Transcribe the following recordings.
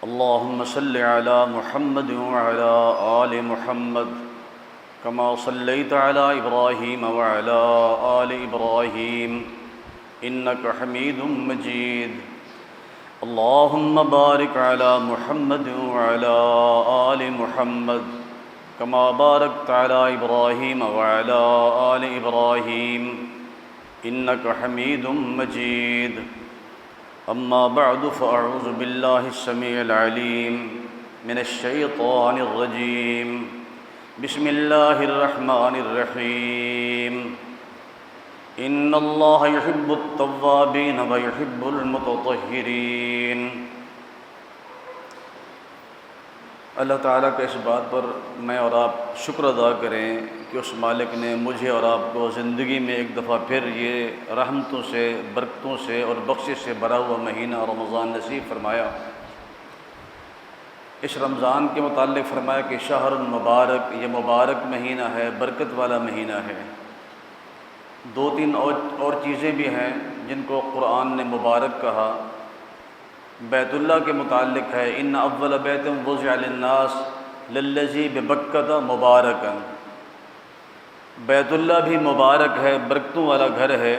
اللهم صل على محمد وعلى آل محمد كما صليت على إبراهيم وعلى آل إبراهيم إنك حميد مجيد. اللهم بارك على محمد وعلى آل محمد كما باركت على إبراهيم وعلى آل إبراهيم إنك حميد مجيد. أما بعد فأعوذ بالله السميع العليم من الشيطان الرجيم. بسم الله الرحمن الرحيم. إن الله يحب التوابين ويحب المتطهرين. اللہ تعالیٰ کے اس بات پر میں اور آپ شکر ادا کریں کہ اس مالک نے مجھے اور آپ کو زندگی میں ایک دفعہ پھر یہ رحمتوں سے، برکتوں سے اور بخشش سے بھرا ہوا مہینہ رمضان نصیب فرمایا. اس رمضان کے متعلق فرمایا کہ شہر المبارک، یہ مبارک مہینہ ہے، برکت والا مہینہ ہے. دو تین اور چیزیں بھی ہیں جن کو قرآن نے مبارک کہا. بیت اللہ کے متعلق ہے ان اول بیت وضع للناس للذی ببکۃ مبارکا. بیت اللہ بھی مبارک ہے، برکتوں والا گھر ہے.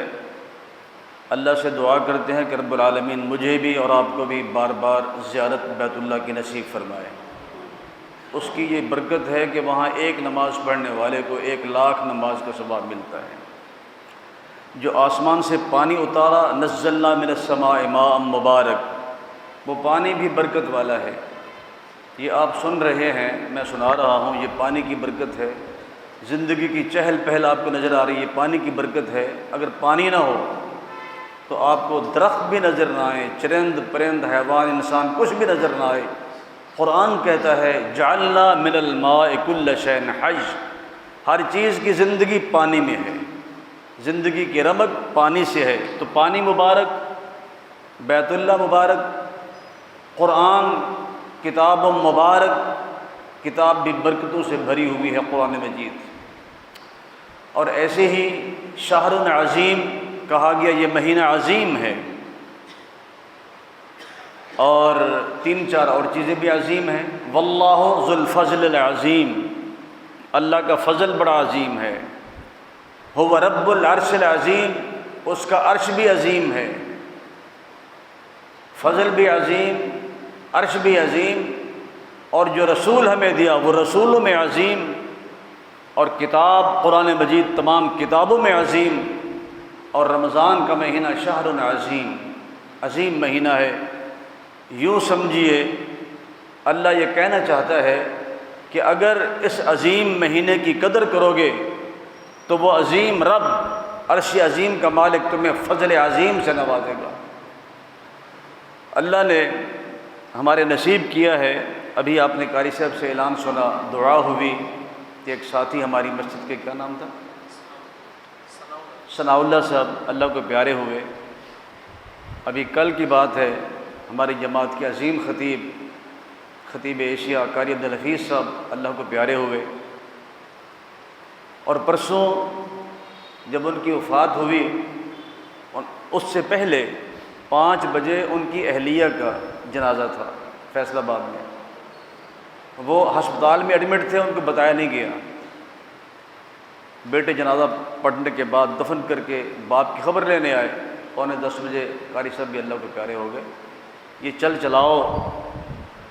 اللہ سے دعا کرتے ہیں کہ رب العالمین مجھے بھی اور آپ کو بھی بار بار زیارت بیت اللہ کی نصیب فرمائے. اس کی یہ برکت ہے کہ وہاں ایک نماز پڑھنے والے کو 1,00,000 نماز کا ثواب ملتا ہے. جو آسمان سے پانی اتارا، نزلنا من السماء ماء مبارک، وہ پانی بھی برکت والا ہے. یہ آپ سن رہے ہیں، میں سنا رہا ہوں، یہ پانی کی برکت ہے. زندگی کی چہل پہل آپ کو نظر آ رہی ہے، یہ پانی کی برکت ہے. اگر پانی نہ ہو تو آپ کو درخت بھی نظر نہ آئے، چرند پرند حیوان انسان کچھ بھی نظر نہ آئے. قرآن کہتا ہے جعلنا من الماء کل شیء حی، ہر چیز کی زندگی پانی میں ہے. زندگی کی رمق پانی سے ہے. تو پانی مبارک، بیت اللہ مبارک، قرآن کتاب مبارک، کتاب بھی برکتوں سے بھری ہوئی ہے قرآن مجید. اور ایسے ہی شہر عظیم کہا گیا، یہ مہینہ عظیم ہے. اور 3-4 اور چیزیں بھی عظیم ہیں. واللہ ذو الفضل العظیم، اللہ کا فضل بڑا عظیم ہے. هو رب العرش العظیم، اس کا عرش بھی عظیم ہے. فضل بھی عظیم، عرش بھی عظیم، اور جو رسول ہمیں دیا وہ رسولوں میں عظیم، اور کتاب قرآن مجید تمام کتابوں میں عظیم. اور رمضان کا مہینہ شہر عظیم، عظیم مہینہ ہے. یوں سمجھیے اللہ یہ کہنا چاہتا ہے کہ اگر اس عظیم مہینے کی قدر کرو گے تو وہ عظیم رب، عرش عظیم کا مالک تمہیں فضل عظیم سے نوازے گا. اللہ نے ہمارے نصیب کیا ہے. ابھی آپ نے قاری صاحب سے اعلان سنا، دعا ہوئی کہ ایک ساتھی ہماری مسجد کے، کیا نام تھا، ثناء اللہ صاحب، اللہ کو پیارے ہوئے. ابھی کل کی بات ہے، ہماری جماعت کے عظیم خطیب ایشیا قاری عبدالحفیظ صاحب اللہ کو پیارے ہوئے. اور پرسوں جب ان کی وفات ہوئی، اس سے پہلے 5 بجے ان کی اہلیہ کا جنازہ تھا فیصل آباد میں. وہ ہسپتال میں ایڈمٹ تھے، ان کو بتایا نہیں گیا. بیٹے جنازہ پڑھنے کے بعد دفن کر کے باپ کی خبر لینے آئے. 9:45 بجے قاری صاحب بھی اللہ کو پیارے ہو گئے. یہ چل چلاؤ،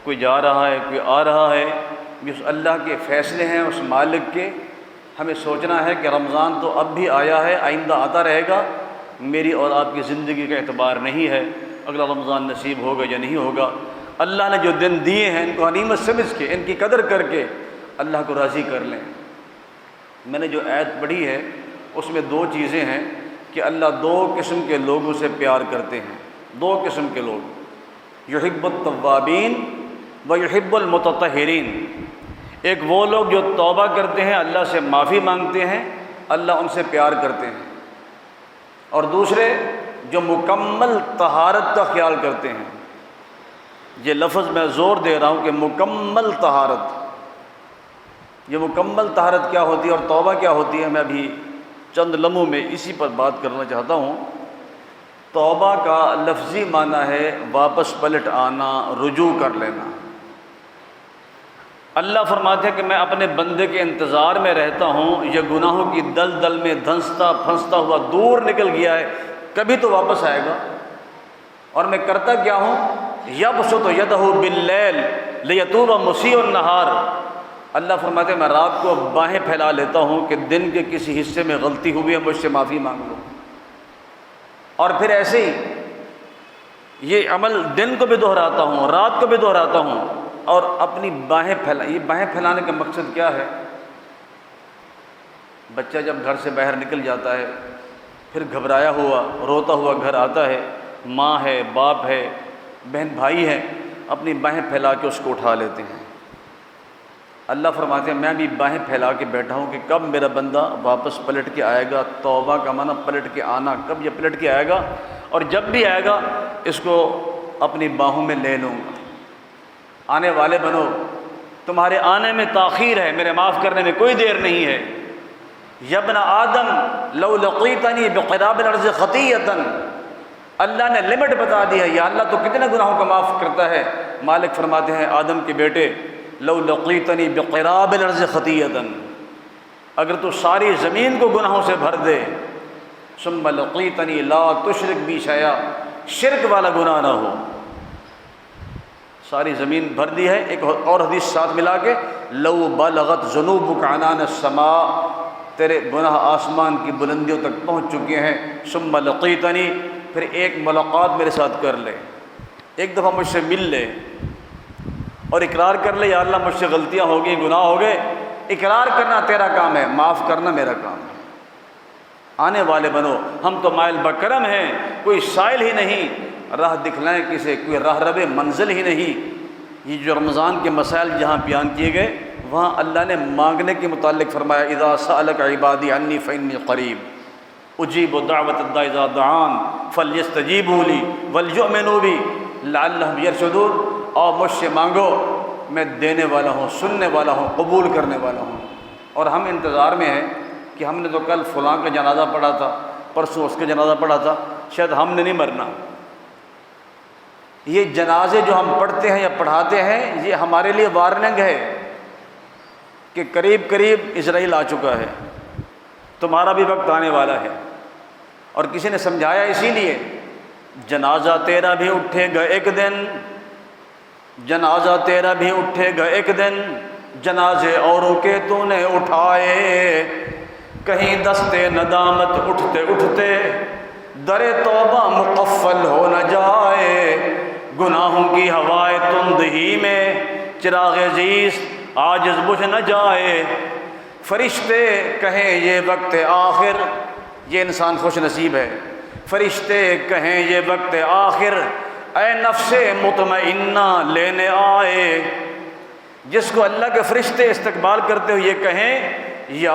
کوئی جا رہا ہے کوئی آ رہا ہے، یہ اس اللہ کے فیصلے ہیں، اس مالک کے. ہمیں سوچنا ہے کہ رمضان تو اب بھی آیا ہے، آئندہ آتا رہے گا. میری اور آپ کی زندگی کا اعتبار نہیں ہے اگلا رمضان نصیب ہوگا یا نہیں ہوگا. اللہ نے جو دن دیے ہیں ان کو غنیمت سمجھ کے، ان کی قدر کر کے اللہ کو راضی کر لیں. میں نے جو آیت پڑھی ہے اس میں 2 چیزیں ہیں کہ اللہ 2 قسم کے لوگوں سے پیار کرتے ہیں. 2 قسم کے لوگ، یحب التوابین و یحب المتطہرین. ایک وہ لوگ جو توبہ کرتے ہیں، اللہ سے معافی مانگتے ہیں، اللہ ان سے پیار کرتے ہیں. اور دوسرے جو مکمل طہارت کا خیال کرتے ہیں. یہ لفظ میں زور دے رہا ہوں کہ مکمل طہارت. یہ مکمل طہارت کیا ہوتی ہے اور توبہ کیا ہوتی ہے، میں ابھی چند لمحوں میں اسی پر بات کرنا چاہتا ہوں. توبہ کا لفظی معنی ہے واپس پلٹ آنا، رجوع کر لینا۔ اللہ فرماتے ہیں کہ میں اپنے بندے کے انتظار میں رہتا ہوں، یہ گناہوں کی دلدل میں دھنستا پھنستا ہوا دور نکل گیا ہے، کبھی تو واپس آئے گا۔ اور میں کرتا کیا ہوں، یبسط یدہ باللیل لیتوب مسیء النہار، اللہ فرماتے ہیں میں رات کو باہیں پھیلا لیتا ہوں کہ دن کے کسی حصے میں غلطی ہوئی ہے، مجھ سے معافی مانگ لو۔ اور پھر ایسے ہی یہ عمل دن کو بھی دہراتا ہوں، رات کو بھی دہراتا ہوں، اور اپنی باہیں یہ باہیں پھیلانے کا مقصد کیا ہے؟ بچہ جب گھر سے باہر نکل جاتا ہے، پھر گھبرایا ہوا روتا ہوا گھر آتا ہے، ماں ہے، باپ ہے، بہن بھائی ہے، اپنی باہیں پھیلا کے اس کو اٹھا لیتے ہیں۔ اللہ فرماتے ہیں میں بھی باہیں پھیلا کے بیٹھا ہوں کہ کب میرا بندہ واپس پلٹ کے آئے گا۔ توبہ کا معنی پلٹ کے آنا، کب یہ پلٹ کے آئے گا، اور جب بھی آئے گا اس کو اپنی باہوں میں لے لوں گا۔ آنے والے بنو، تمہارے آنے میں تاخیر ہے، میرے معاف کرنے میں کوئی دیر نہیں ہے۔ یا ابن آدم لو لقیتنی بقراب الارض خطیئۃ، اللہ نے لمٹ بتا دی ہے، یا اللہ تو کتنے گناہوں کا معاف کرتا ہے۔ مالک فرماتے ہیں آدم کے بیٹے لو لقیتنی بقراب الارض خطیئۃ، اگر تو ساری زمین کو گناہوں سے بھر دے، ثم لقیتنی لا تشرک بی شیئا، شرک والا گناہ نہ ہو، ساری زمین بھر دی ہے۔ ایک اور حدیث ساتھ ملا کے لو بلغت ذنوبک عنان السماء، تیرے گناہ آسمان کی بلندیوں تک پہنچ چکے ہیں، ثم لقیتنی، پھر ایک ملاقات میرے ساتھ کر لے، ایک دفعہ مجھ سے مل لے اور اقرار کر لے یا اللہ مجھ سے غلطیاں ہو گئی، گناہ ہو گئے۔ اقرار کرنا تیرا کام ہے، معاف کرنا میرا کام ہے۔ آنے والے بنو، ہم تو مائل بکرم ہیں، کوئی سائل ہی نہیں، راہ دکھلائیں کسے، کوئی راہ رب منزل ہی نہیں۔ یہ جو رمضان کے مسائل جہاں بیان کیے گئے، وہاں اللہ نے مانگنے کے متعلق فرمایا اذا سألک عبادی عنی فإنی قریب اجیب دعوت الداعی اذا دعان فلیستجیبوا لی ولیؤمنوا بی لعلہم یرشدون، اور مجھ سے مانگو، میں دینے والا ہوں، سننے والا ہوں، قبول کرنے والا ہوں۔ اور ہم انتظار میں ہیں کہ ہم نے تو کل فلاں کا جنازہ پڑھا تھا، پرسوں اس کا جنازہ پڑھا تھا، شاید ہم نے نہیں مرنا۔ یہ جنازے جو ہم پڑھتے ہیں یا پڑھاتے ہیں، یہ ہمارے لیے وارننگ ہے کہ قریب قریب اسرائیل آ چکا ہے، تمہارا بھی وقت آنے والا ہے۔ اور کسی نے سمجھایا اسی لیے جنازہ تیرا بھی اٹھے گا ایک دن، جنازہ تیرا بھی اٹھے گا ایک دن، جنازے اوروں کے تو نے اٹھائے، کہیں دستے ندامت اٹھتے اٹھتے در توبہ مقفل ہو نہ جائے، گناہوں کی ہوائے تند ہی میں چراغ زیست عاجز بجھ نہ جائے، فرشتے کہیں یہ وقت آخر، یہ انسان خوش نصیب ہے، فرشتے کہیں یہ وقت آخر، اے نفس مطمئنہ لینے آئے، جس کو اللہ کے فرشتے استقبال کرتے ہوئے یہ کہیں یا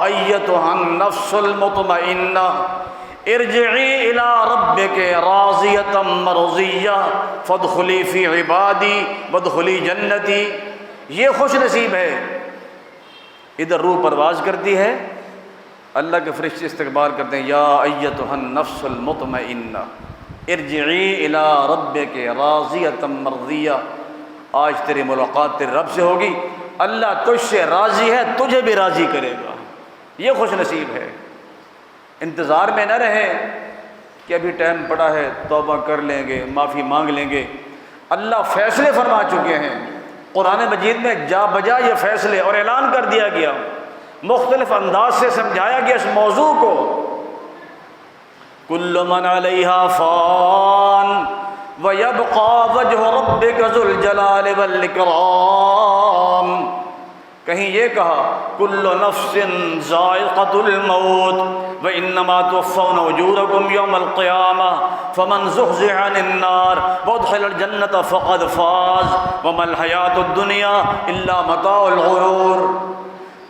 ایتھا النفس المطمئنہ ارجعی الی ربک راضیۃ مرضیہ فادخلی فی عبادی وادخلی جنتی، یہ خوش نصیب ہے۔ ادھر روح پرواز کرتی ہے، اللہ کے فرشتے استقبال کرتے ہیں یا ایتھا النفس المطمئنہ ارجعی الی ربک راضیۃ مرضیہ، آج تیری ملاقات تیرے رب سے ہوگی، اللہ تجھ سے راضی ہے، تجھے بھی راضی کرے گا، یہ خوش نصیب ہے۔ انتظار میں نہ رہے کہ ابھی ٹائم پڑا ہے، توبہ کر لیں گے، معافی مانگ لیں گے۔ اللہ فیصلے فرما چکے ہیں، قرآن مجید میں جا بجا یہ فیصلے اور اعلان کر دیا گیا، مختلف انداز سے سمجھایا گیا اس موضوع کو۔ کل من علیہا فان وَيَبْقَى وَجْهُ رَبِّكَ ذُو الْجَلَالِ وَالْإِكْرَامِ، کہیں یہ کہا كُلُّ نَفْسٍ ذَائِقَةُ الْمَوْتِ وَإِنَّمَا تُوَفَّوْنَ أُجُورَكُمْ يَوْمَ الْقِيَامَةِ فَمَنْ زُحْزِحَ عَنِ النَّارِ وَأُدْخِلَ الْجَنَّةَ فَقَدْ فَازَ وَمَا الْحَيَاةُ الدُّنْيَا إِلَّا مَتَاعُ الْغُرُورِ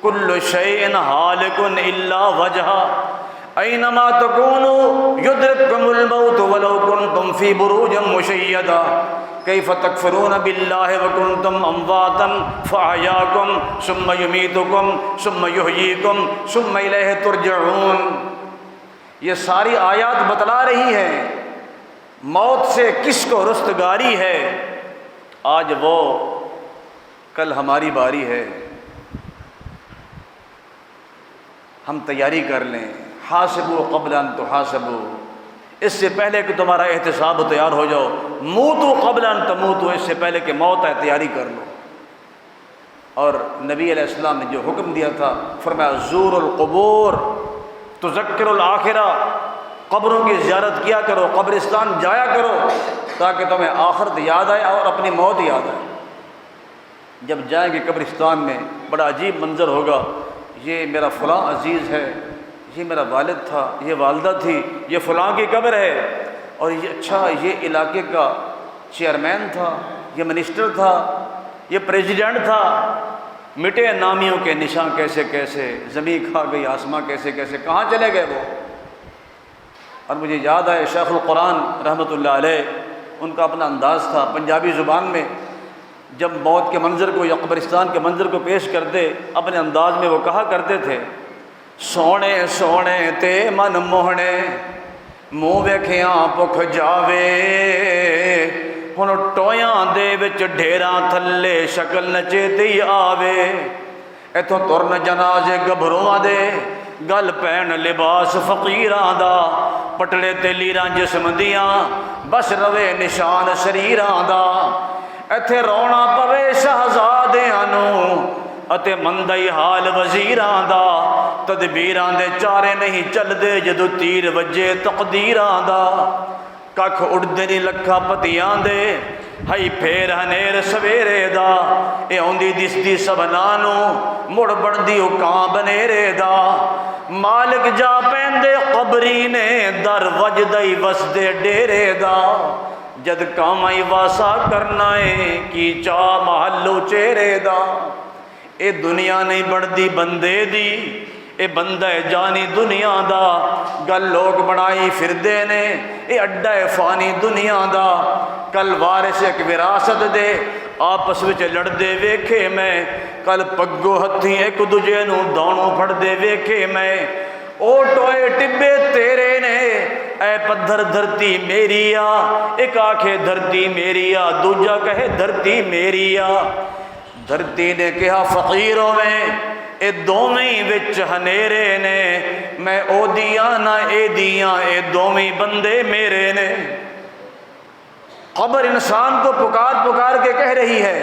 كُلُّ شَيْءٍ هَالِكٌ إِلَّا وَجْهَهُ اینما تکونوا یدرککم الموت ولو کنتم فی بروج مشیدہ کیف تکفرون باللہ وکنتم امواتا فاحیاکم ثم یمیتکم ثم یحییکم ثم الیہ ترجعون۔ یہ ساری آیات بتلا رہی ہیں موت سے کس کو رستگاری ہے۔ آج وہ، کل ہماری باری ہے، ہم تیاری کر لیں۔ حاسبوا قبل ان تحاسبوا، اس سے پہلے کہ تمہارا احتساب تیار ہو جاؤ۔ موتوا قبل ان تموتوا، اس سے پہلے کہ موت ہے تیاری کر لو۔ اور نبی علیہ السلام نے جو حکم دیا تھا، فرمایا زور القبور تذکر الآخرہ، قبروں کی زیارت کیا کرو، قبرستان جایا کرو، تاکہ تمہیں آخرت یاد آئے اور اپنی موت یاد آئے۔ جب جائیں گے قبرستان میں بڑا عجیب منظر ہوگا، یہ میرا فلاں عزیز ہے، یہ میرا والد تھا، یہ والدہ تھی، یہ فلاں کی قبر ہے، اور یہ اچھا یہ علاقے کا چیئرمین تھا، یہ منسٹر تھا، یہ پریزیڈنٹ تھا۔ مٹے نامیوں کے نشان کیسے کیسے، زمین کھا گئی آسماں کیسے کیسے، کہاں چلے گئے وہ۔ اور مجھے یاد آئے شیخ القرآن رحمۃ اللہ علیہ، ان کا اپنا انداز تھا پنجابی زبان میں، جب موت کے منظر کو یا قبرستان کے منظر کو پیش کرتے اپنے انداز میں وہ کہا کرتے تھے، سونے سونے تے من موہنے، منہ ویکھیاں بھکھ جاوے، ہن ٹویاں دے وچ ڈھیراں تھلے شکل نچیتی آوے، ایتھوں ترن جنازے گبھروਆਂ دے، گل پین لباس فقیراں دا، پٹڑے تے لیراں جسم دیاں، بس روے نشان شریراں دا، ایتھے رونا پوے شہزادیاں نوں اتے مندئی حال وزیراں دا، تدبیراں دے چارے نہیں چلدے جدو تیر وجے تقدیراں دا، ککھ اڑدے نہیں لکھا پتیاں دے، ہئی پھیر ہنیر سویرے دا، اے اوندی دسدی سبنانو مڑ بڑدی کاں بنیرے دا، مالک جا پیندے قبری نے در وجدئی وسدے ڈیرے دا، جد کامائی واسا کرنا ہے کی چاہ محلو چہرے دا، اے دنیا نہیں بڑھدی بندے دی، اے بندہ جانی دنیا دا، گل لوگ بنائی پھردے نے، اے اڈا فانی دنیا دا، کل وارث ایک وراثت دے، آپس وچ لڑدے ویکھے میں، کل پگو ہتھی ایک دوجے نو دونوں پھڑدے ویکھے میں، او ٹوئے ٹبے تیرے نے، اے پدھر دھرتی میری آ، ایک آکھے دھرتی میری آ، دوجا کہے دھرتی میری آ، دھرتی نے کہا فقیروں میں، اے دوویں وچ ہنیرے نے، میں او دیاں نہ اے دیاں، اے دوویں بندے میرے نے۔ قبر انسان کو پکار پکار کے کہہ رہی ہے،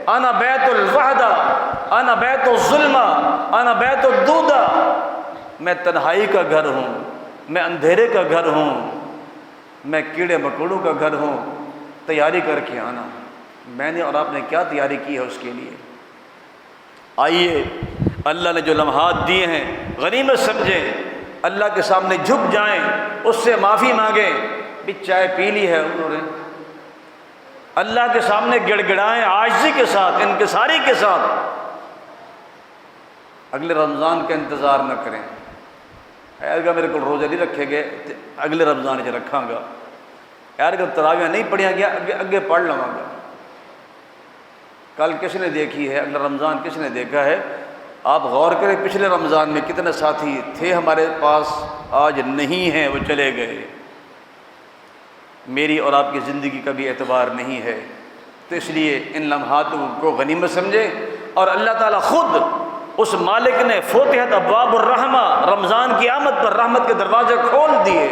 انا بیت الوحدہ، انا بیت الظلمہ، انا بیت الدودہ، میں تنہائی کا گھر ہوں، میں اندھیرے کا گھر ہوں، میں کیڑے مکوڑوں کا گھر ہوں، تیاری کر کے آنا۔ میں نے اور آپ نے کیا تیاری کی ہے اس کے لیے؟ آئیے اللہ نے جو لمحات دیے ہیں غنیمت سمجھیں، اللہ کے سامنے جھک جائیں، اس سے معافی مانگیں، بھی چائے پی لی ہے انہوں نے، اللہ کے سامنے گڑ گڑائیں عاجزی کے ساتھ، انکساری کے ساتھ۔ اگلے رمضان کا انتظار نہ کریں، یار میرے کو روزہ نہیں رکھے گئے، اگلے رمضان سے رکھاں گا، یار اگر تراویح نہیں پڑھیا گیا اگے پڑھ لواں گا۔ کل کس نے دیکھی ہے، اگلا رمضان کس نے دیکھا ہے؟ آپ غور کریں پچھلے رمضان میں کتنے ساتھی تھے ہمارے پاس، آج نہیں ہیں، وہ چلے گئے۔ میری اور آپ کی زندگی کا بھی اعتبار نہیں ہے، تو اس لیے ان لمحات کو غنیمت سمجھیں۔ اور اللہ تعالیٰ خود اس مالک نے فتحت ابواب الرحمہ، رمضان کی آمد پر رحمت کے دروازے کھول دیے۔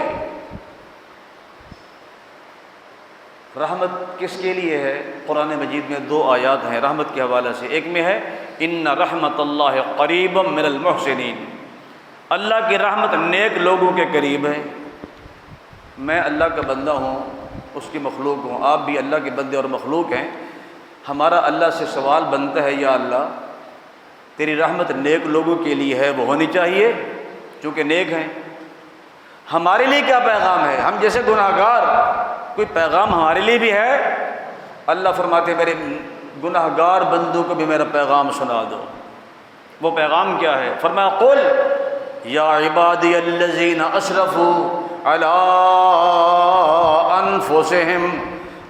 رحمت کس کے لیے ہے؟ قرآن مجید میں 2 آیات ہیں رحمت کے حوالے سے، ایک میں ہے ان رحمت اللہ قریب من المحسنین، اللہ کی رحمت نیک لوگوں کے قریب ہے۔ میں اللہ کا بندہ ہوں، اس کی مخلوق ہوں، آپ بھی اللہ کے بندے اور مخلوق ہیں۔ ہمارا اللہ سے سوال بنتا ہے، یا اللہ تیری رحمت نیک لوگوں کے لیے ہے، وہ ہونی چاہیے چونکہ نیک ہیں۔ ہمارے لیے کیا پیغام ہے؟ ہم جیسے گناہگار، کوئی پیغام ہمارے لیے بھی ہے؟ اللہ فرماتے میرے گناہگار بندوں کو بھی میرا پیغام سنا دو۔ وہ پیغام کیا ہے؟ فرمایا قل یا عبادی الذین اسرفوا علی انفسہم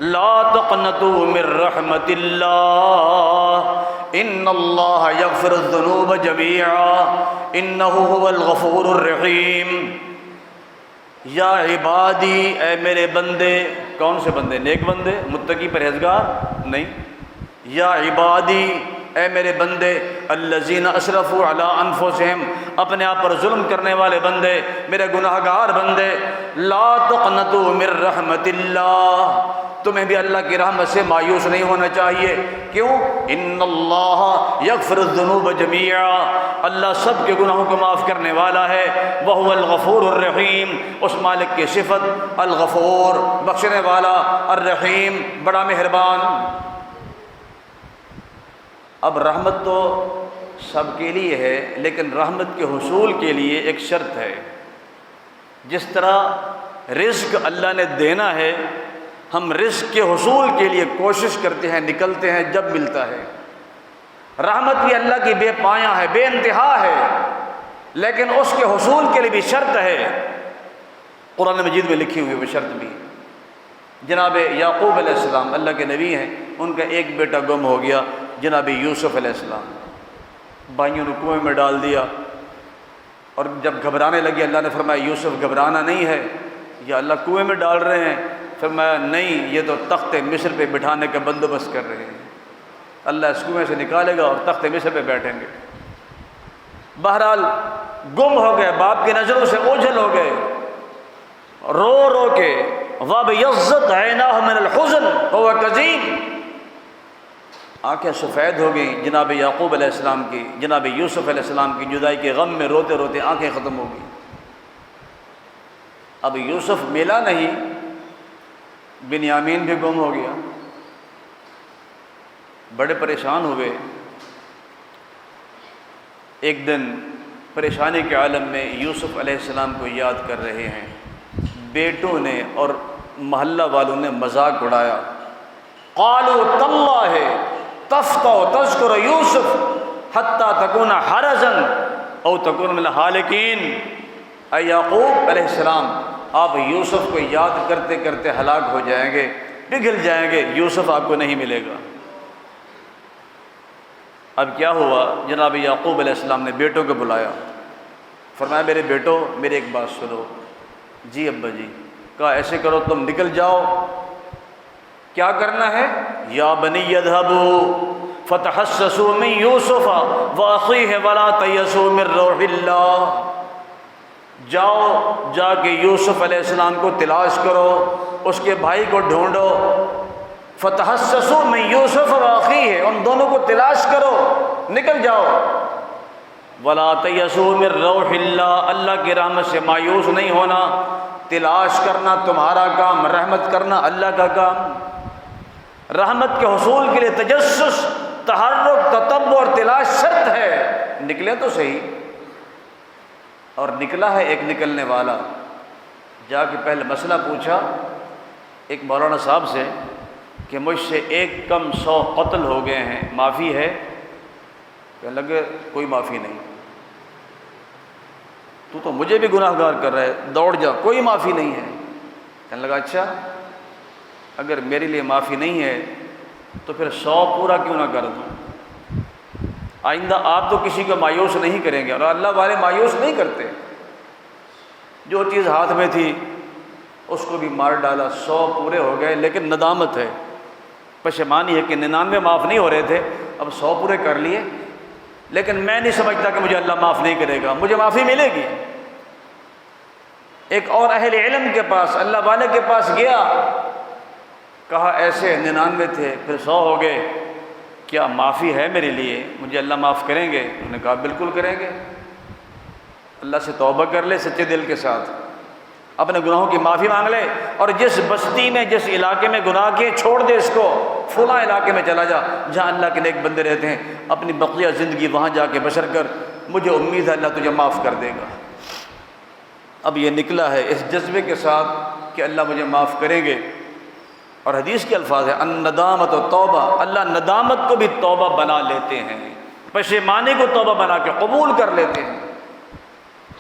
لا تقنطوا من رحمت اللہ ان اللہ یغفر الذنوب جمیعا انہ هو الغفور الرحیم۔ یا عبادی اے میرے بندے، کون سے بندے؟ نیک بندے، متقی پرہیزگار نہیں، یا عبادی اے میرے بندے، الذین اسرفوا علی انفسہم، اپنے آپ پر ظلم کرنے والے بندے، میرے گناہ گار بندے، لا تقنطوا من رحمت اللہ، تمہیں بھی اللہ کی رحمت سے مایوس نہیں ہونا چاہیے۔ کیوں؟ ان اللہ یغفر الذنوب جميعا، اللہ سب کے گناہوں کو معاف کرنے والا ہے، وہو الغفور الرحیم، اس مالک کی صفت الغفور، بخشنے والا، الرحیم، بڑا مہربان۔ اب رحمت تو سب کے لیے ہے، لیکن رحمت کے حصول کے لیے ایک شرط ہے۔ جس طرح رزق اللہ نے دینا ہے، ہم رزق کے حصول کے لیے کوشش کرتے ہیں، نکلتے ہیں جب ملتا ہے۔ رحمت بھی اللہ کی بے پایاں ہے، بے انتہا ہے، لیکن اس کے حصول کے لیے بھی شرط ہے۔ قرآن مجید میں لکھی ہوئی وہ شرط بھی۔ جناب یعقوب علیہ السلام اللہ کے نبی ہیں، ان کا ایک بیٹا گم ہو گیا، جناب یوسف علیہ السلام، بھائیوں نے کنویں میں ڈال دیا، اور جب گھبرانے لگے اللہ نے فرمایا یوسف گھبرانا نہیں ہے، یا اللہ کنویں میں ڈال رہے ہیں؟ فرمایا نہیں، یہ تو تخت مصر پہ بٹھانے کا بندوبست کر رہے ہیں، اللہ اس کنویں سے نکالے گا اور تخت مصر پہ بیٹھیں گے۔ بہرحال گم ہو گئے، باپ کی نظروں سے اوجھل ہو گئے، رو رو کے وَابْيَضَّتْ عَيْنَاهُ مِنَ الْحُزْنِ وَهُوَ كَظِيمٌ، آنکھیں سفید ہو گئیں جناب یعقوب علیہ السلام کی، جناب یوسف علیہ السلام کی جدائی کے غم میں روتے روتے آنکھیں ختم ہو گئیں۔ اب یوسف ملا نہیں، بنیامین بھی گم ہو گیا، بڑے پریشان ہوئے۔ ایک دن پریشانی کے عالم میں یوسف علیہ السلام کو یاد کر رہے ہیں، بیٹوں نے اور محلہ والوں نے مذاق اڑایا، قالوا تاللہ تفتأ تذکر یوسف حتی تکون حرزا او تکون من الہالکین، اے یعقوب علیہ السلام آپ یوسف کو یاد کرتے کرتے ہلاک ہو جائیں گے، پگھل جائیں گے، یوسف آپ کو نہیں ملے گا۔ اب کیا ہوا؟ جناب یعقوب علیہ السلام نے بیٹوں کو بلایا، فرمایا میرے بیٹو میری ایک بات سنو۔ جی ابا جی۔ کہا ایسے کرو تم نکل جاؤ، کیا کرنا ہے؟ یا بنی اذهبوا فتحسسوا من یوسف واخیہ ولا تیأسوا من روح اللہ، جاؤ جا کے یوسف علیہ السلام کو تلاش کرو، اس کے بھائی کو ڈھونڈو، فتحسسوا من یوسف واخیہ، ان دونوں کو تلاش کرو، نکل جاؤ، ولا تیأسوا من روح اللہ، اللہ کی رحمت سے مایوس نہیں ہونا، تلاش کرنا تمہارا کام، رحمت کرنا اللہ کا کام۔ رحمت کے حصول کے لیے تجسس، تحرک، تتبع اور تلاش شرط ہے، نکلے تو صحیح۔ اور نکلا ہے ایک نکلنے والا، جا کے پہلے مسئلہ پوچھا ایک مولانا صاحب سے کہ مجھ سے ایک کم 100 قتل ہو گئے ہیں، معافی ہے؟ کہنے لگے کوئی معافی نہیں، تو مجھے بھی گناہ گار کر رہا ہے، دوڑ جا، کوئی معافی نہیں ہے۔ کہنے لگا اچھا اگر میرے لیے معافی نہیں ہے تو پھر 100 پورا کیوں نہ کر دوں؟ آئندہ آپ تو کسی کو مایوس نہیں کریں گے، اور اللہ والے مایوس نہیں کرتے۔ جو چیز ہاتھ میں تھی اس کو بھی مار ڈالا، 100 پورے ہو گئے، لیکن ندامت ہے، پشیمانی ہے کہ 99 معاف نہیں ہو رہے تھے، اب 100 پورے کر لیے، لیکن میں نہیں سمجھتا کہ مجھے اللہ معاف نہیں کرے گا، مجھے معافی ملے گی۔ ایک اور اہل علم کے پاس، اللہ والے کے پاس گیا، کہا ایسے 99 تھے پھر 100 ہو گئے، کیا معافی ہے میرے لیے؟ مجھے اللہ معاف کریں گے؟ انہوں نے کہا بالکل کریں گے، اللہ سے توبہ کر لے سچے دل کے ساتھ، اپنے گناہوں کی معافی مانگ لے، اور جس بستی میں جس علاقے میں گناہ کیے چھوڑ دے اس کو، فلاں علاقے میں چلا جا جہاں اللہ کے نیک بندے رہتے ہیں، اپنی بقیہ زندگی وہاں جا کے بسر کر، مجھے امید ہے اللہ تجھے معاف کر دے گا۔ اب یہ نکلا ہے اس جذبے کے ساتھ کہ اللہ مجھے معاف کریں گے، اور حدیث کے الفاظ ہے الندامت و توبہ، اللہ ندامت کو بھی توبہ بنا لیتے ہیں، پشیمانی کو توبہ بنا کے قبول کر لیتے ہیں۔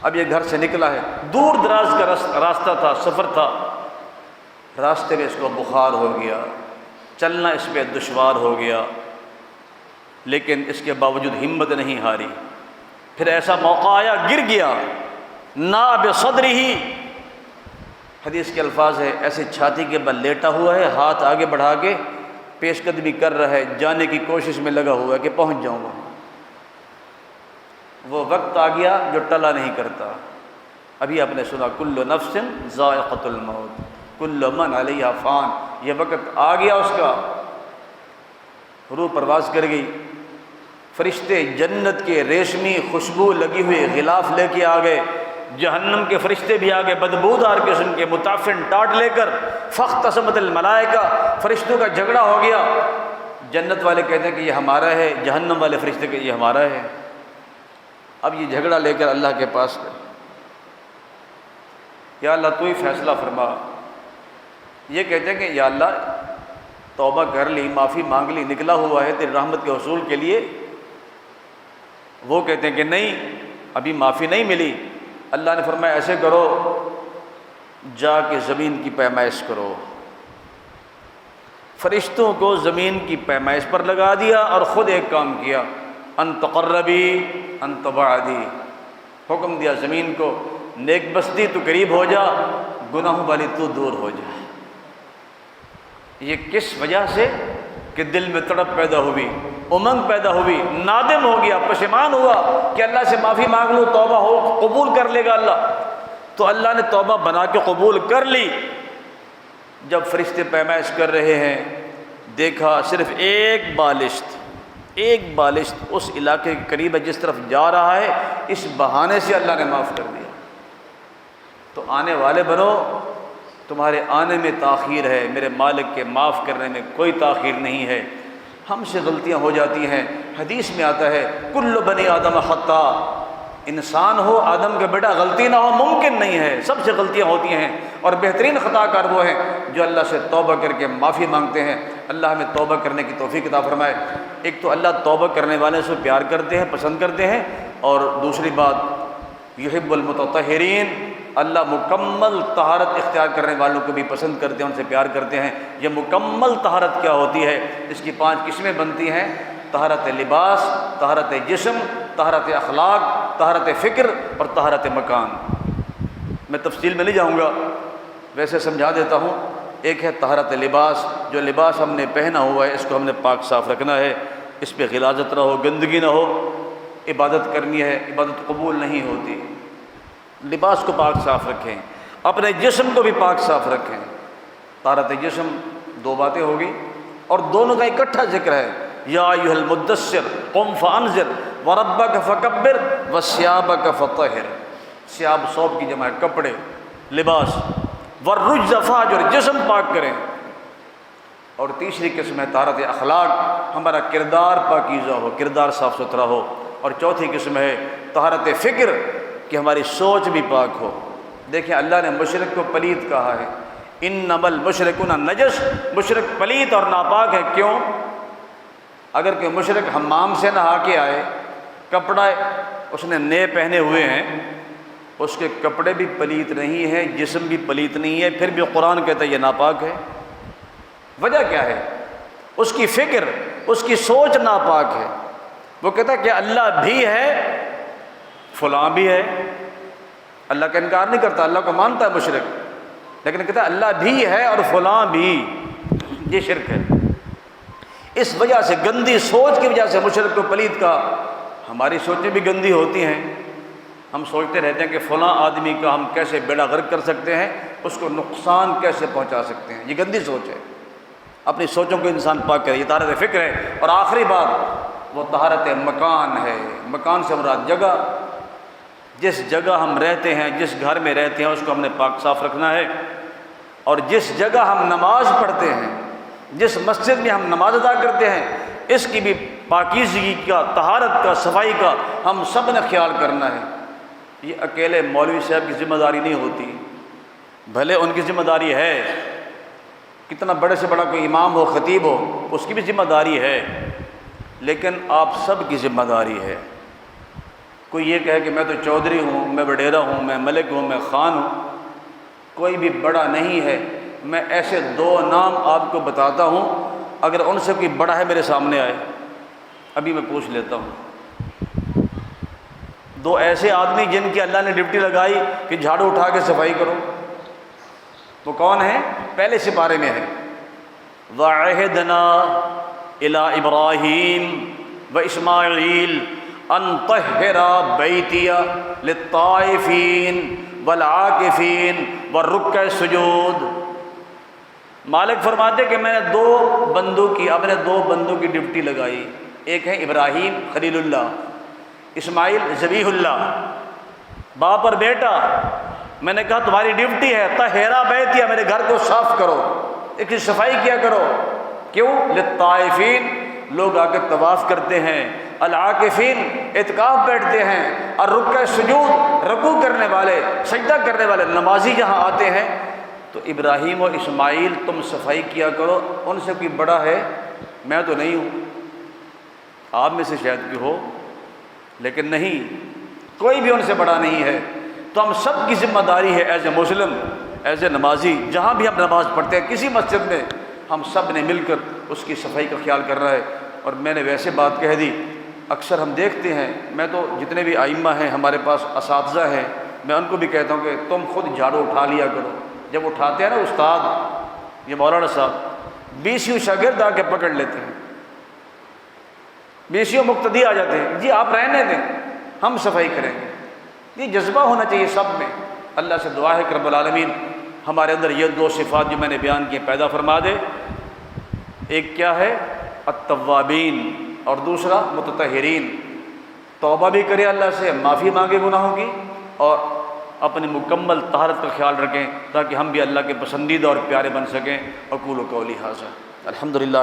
اب یہ گھر سے نکلا ہے، دور دراز کا راستہ تھا، سفر تھا، راستے میں اس کو بخار ہو گیا، چلنا اس پہ دشوار ہو گیا، لیکن اس کے باوجود ہمت نہیں ہاری۔ پھر ایسا موقع آیا، گر گیا، نا بصدرہ، حدیث کے الفاظ ہے ایسے چھاتی کے بل لیٹا ہوا ہے، ہاتھ آگے بڑھا کے پیش قدمی کر رہا ہے، جانے کی کوشش میں لگا ہوا ہے کہ پہنچ جاؤں گا۔ وہ وقت آ گیا جو ٹلا نہیں کرتا۔ ابھی آپ نے سنا کل نفس ذائقۃ الموت کل من علیہا فان، یہ وقت آ گیا اس کا، روح پرواز کر گئی۔ فرشتے جنت کے ریشمی خوشبو لگی ہوئی غلاف لے کے آ گئے، جہنم کے فرشتے بھی آ گئے بدبودار قسم کے متعفن ٹاٹ لے کر۔ فاختصمت الملائکہ، فرشتوں کا جھگڑا ہو گیا، جنت والے کہتے ہیں کہ یہ ہمارا ہے، جہنم والے فرشتے کہ یہ ہمارا ہے۔ اب یہ جھگڑا لے کر اللہ کے پاس گئے، یا اللہ تو ہی فیصلہ فرما۔ یہ کہتے ہیں کہ یا اللہ توبہ کر لی، معافی مانگ لی، نکلا ہوا ہے تیری رحمت کے حصول کے لیے۔ وہ کہتے ہیں کہ نہیں، ابھی معافی نہیں ملی۔ اللہ نے فرمایا ایسے کرو، جا کے زمین کی پیمائش کرو۔ فرشتوں کو زمین کی پیمائش پر لگا دیا اور خود ایک کام کیا، ان تقربی ان تبعدی، حکم دیا زمین کو نیک بستی تو قریب ہو جا، گناہوں والی تو دور ہو جا۔ یہ کس وجہ سے کہ دل میں تڑپ پیدا ہوئی، امنگ پیدا ہوئی، نادم ہو گیا، پشیمان ہوا کہ اللہ سے معافی مانگ لوں، توبہ ہو قبول کر لے گا اللہ۔ تو اللہ نے توبہ بنا کے قبول کر لی۔ جب فرشتے پیمائش کر رہے ہیں، دیکھا صرف ایک بالشت اس علاقے کے قریب ہے جس طرف جا رہا ہے، اس بہانے سے اللہ نے معاف کر دیا۔ تو آنے والے بنو، تمہارے آنے میں تاخیر ہے، میرے مالک کے معاف کرنے میں کوئی تاخیر نہیں ہے۔ ہم سے غلطیاں ہو جاتی ہیں، حدیث میں آتا ہے کل بنی آدم خطا، انسان ہو آدم کا بیٹا غلطی نہ ہو ممکن نہیں ہے، سب سے غلطیاں ہوتی ہیں، اور بہترین خطا کار وہ ہیں جو اللہ سے توبہ کر کے معافی مانگتے ہیں۔ اللہ ہمیں توبہ کرنے کی توفیق عطا فرمائے۔ ایک تو اللہ توبہ کرنے والے سے پیار کرتے ہیں، پسند کرتے ہیں، اور دوسری بات یحب المتطہرین، اللہ مکمل طہارت اختیار کرنے والوں کو بھی پسند کرتے ہیں، ان سے پیار کرتے ہیں۔ یہ مکمل طہارت کیا ہوتی ہے؟ اس کی 5 قسمیں بنتی ہیں: طہارت لباس، طہارت جسم، طہارت اخلاق، طہارت فکر اور طہارت مکان۔ میں تفصیل میں نہیں جاؤں گا، ویسے سمجھا دیتا ہوں۔ ایک ہے طہارت لباس، جو لباس ہم نے پہنا ہوا ہے اس کو ہم نے پاک صاف رکھنا ہے، اس پہ غلاظت نہ ہو، گندگی نہ ہو۔ عبادت کرنی ہے، عبادت قبول نہیں ہوتی، لباس کو پاک صاف رکھیں، اپنے جسم کو بھی پاک صاف رکھیں۔ طہارت جسم 2 باتیں ہوگی، اور دونوں کا اکٹھا ذکر ہے، یا ایھا المدثر قم فانذر وربک فکبر وثیابک فطہر۔ ثیاب ثوب کی جمع ہے، کپڑے، لباس۔ والرجز فاہجر، جسم پاک کریں۔ اور تیسری قسم ہے طہارت اخلاق، ہمارا کردار پاکیزہ ہو، کردار صاف ستھرا ہو۔ اور چوتھی قسم ہے طہارت فکر، کہ ہماری سوچ بھی پاک ہو۔ دیکھیں اللہ نے مشرک کو پلید کہا ہے، انما المشرکون نجس، مشرک پلید اور ناپاک ہے۔ کیوں؟ اگر کوئی مشرک حمام سے نہا کے آئے، کپڑا اس نے نئے پہنے ہوئے ہیں، اس کے کپڑے بھی پلیت نہیں ہیں، جسم بھی پلیت نہیں ہے، پھر بھی قرآن کہتا ہے یہ ناپاک ہے۔ وجہ کیا ہے؟ اس کی فکر، اس کی سوچ ناپاک ہے۔ وہ کہتا ہے کہ اللہ بھی ہے، فلاں بھی ہے۔ اللہ کا انکار نہیں کرتا، اللہ کو مانتا ہے مشرک، لیکن کہتا ہے اللہ بھی ہے اور فلاں بھی۔ یہ شرک ہے۔ اس وجہ سے، گندی سوچ کی وجہ سے مشرک کو پلید کہا۔ ہماری سوچیں بھی گندی ہوتی ہیں، ہم سوچتے رہتے ہیں کہ فلاں آدمی کا ہم کیسے بیڑا غرق کر سکتے ہیں، اس کو نقصان کیسے پہنچا سکتے ہیں۔ یہ گندی سوچ ہے۔ اپنی سوچوں کو انسان پاک کرے، یہ طہارت فکر ہے۔ اور آخری بات وہ طہارت مکان ہے۔ مکان سے مراد جگہ، جس جگہ ہم رہتے ہیں، جس گھر میں رہتے ہیں، اس کو ہم نے پاک صاف رکھنا ہے۔ اور جس جگہ ہم نماز پڑھتے ہیں، جس مسجد میں ہم نماز ادا کرتے ہیں، اس کی بھی پاکیزگی کا، طہارت کا، صفائی کا ہم سب نے خیال کرنا ہے۔ یہ اکیلے مولوی صاحب کی ذمہ داری نہیں ہوتی، بھلے ان کی ذمہ داری ہے، کتنا بڑے سے بڑا کوئی امام ہو، خطیب ہو، اس کی بھی ذمہ داری ہے، لیکن آپ سب کی ذمہ داری ہے۔ کوئی یہ کہے کہ میں تو چودھری ہوں، میں وڈیرا ہوں، میں ملک ہوں، میں خان ہوں، کوئی بھی بڑا نہیں ہے۔ میں ایسے 2 نام آپ کو بتاتا ہوں، اگر ان سے کوئی بڑا ہے میرے سامنے آئے، ابھی میں پوچھ لیتا ہوں۔ 2 ایسے آدمی جن کی اللہ نے ڈیوٹی لگائی کہ جھاڑو اٹھا کے صفائی کرو، وہ کون ہے؟ پہلے سپارے میں ہے وَعَهِدْنَا إِلَىٰ إِبْرَاهِيمَ وَإِسْمَاعِيلَ أَن طَهِّرَ بَيْتِيَ لِلطَّائِفِينَ وَالْعَاكِفِينَ وَالرُّكَّعِ السُّجُودِ۔ مالک فرماتے کہ میں نے دو بندوں کی ڈیوٹی لگائی، ایک ہے ابراہیم خلیل اللہ، اسماعیل ذبیح اللہ، باپ اور بیٹا۔ میں نے کہا تمہاری ڈیوٹی ہے طہرا بیتیا، میرے گھر کو صاف کرو، اس کی صفائی کیا کرو۔ کیوں؟ للطائفین، لوگ آ کے طواف کرتے ہیں، العاکفین اعتکاف بیٹھتے ہیں، اور رکع سجود رکوع کرنے والے، سجدہ کرنے والے نمازی جہاں آتے ہیں، تو ابراہیم و اسماعیل تم صفائی کیا کرو، ان سے کوئی بڑا ہے؟ میں تو نہیں ہوں، آپ میں سے شاید بھی ہو، لیکن نہیں، کوئی بھی ان سے بڑا نہیں ہے۔ تو ہم سب کی ذمہ داری ہے as a Muslim, as a نمازی، جہاں بھی ہم نماز پڑھتے ہیں کسی مسجد میں، ہم سب نے مل کر اس کی صفائی کا خیال کرنا ہے۔ اور میں نے ویسے بات کہہ دی، اکثر ہم دیکھتے ہیں، میں تو جتنے بھی ائمہ ہیں ہمارے پاس اساتذہ ہیں، میں ان کو بھی کہتا ہوں کہ تم خود جھاڑو اٹھا لیا کرو۔ جب اٹھاتے ہیں نا استاد یہ مولانا صاحب، 20 شاگرد آ کے پکڑ لیتے ہیں، 20 مقتدی آ جاتے ہیں، جی آپ رہنے دیں ہم صفائی کریں گے۔ یہ جذبہ ہونا چاہیے سب میں۔ اللہ سے دعا ہے کہ رب العالمین ہمارے اندر یہ دو صفات جو میں نے بیان کی پیدا فرما دے۔ ایک کیا ہے؟ التوابین، اور دوسرا متطہرین، توبہ بھی کرے اللہ سے، معافی مانگے گناہوں کی، اور اپنی مکمل طہارت کا خیال رکھیں تاکہ ہم بھی اللہ کے پسندیدہ اور پیارے بن سکیں۔ اقول قولی ھذا الحمدللہ۔